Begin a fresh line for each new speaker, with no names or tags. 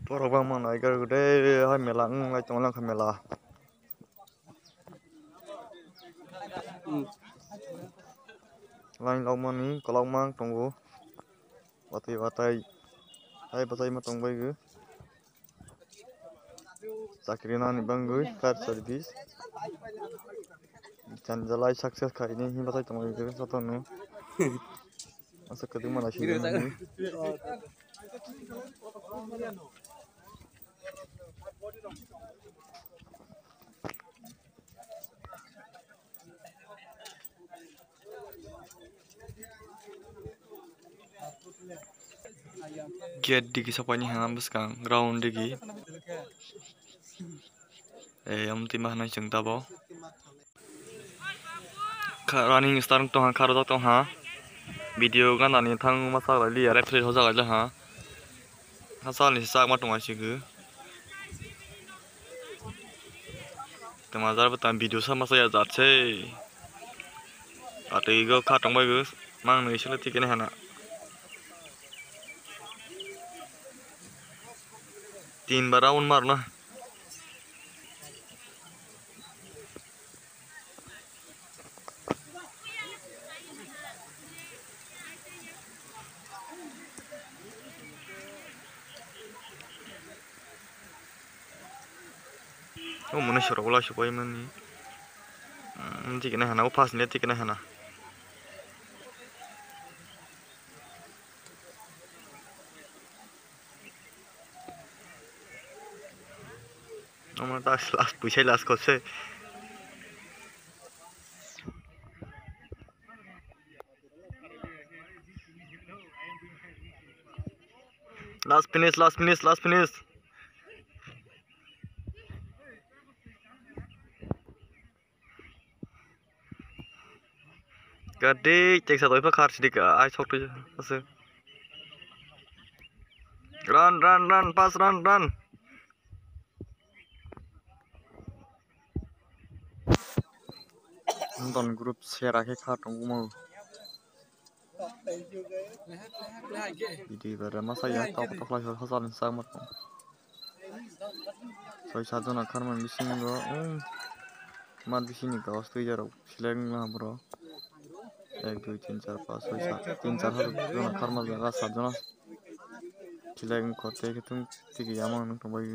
Borok bang mang nai gar gede hai mela ngai tong lang mela. Lain lau mani kalau mang tunggu. Batai hai batai ma tong bai gu. Sakrina ni bang gu fire service. Janjalai success kai ni hi batai tong bai gu satu nu. Masa kedua mana sih ni. Gate digi sapanya hang bus kang ground digi. Am timah nai jeng tabo. Running start to hang karo to ha. Video kan nani thang masa lali ya refresh hoja gala ha. Hasal ni sak ma tonga sigu. Temazar betan video sama saya jatse. Ate go kha tong bai gu mang nei sele tik ne hana. 3 bar round मारना ओ मनुष्य रोला सुपाई money ठीक है ना वो fast नहीं ठीक है ना हमारा लास्ट पूछे लास्ट को से लास्ट फिनिश गड्डी चेक सा तो इतना कार सिटी का आई छोड़ तुझे ऐसे रन पास रन नॉन ग्रुप शेयर आके खाटों गुमो बिदी बारे मसा या तो फ्लाश हज़ार इंसान मत सोई साजो ना खार में बिसिंग गो मार बिसिंग का वस्तु यारो सिलेंग ना ब्रो 1 2 3 4 5 6 7 3 4 जो ना खार में लगा साजो ना सिलेंग को ते के तुम ठीक है यामा नंग तो भाई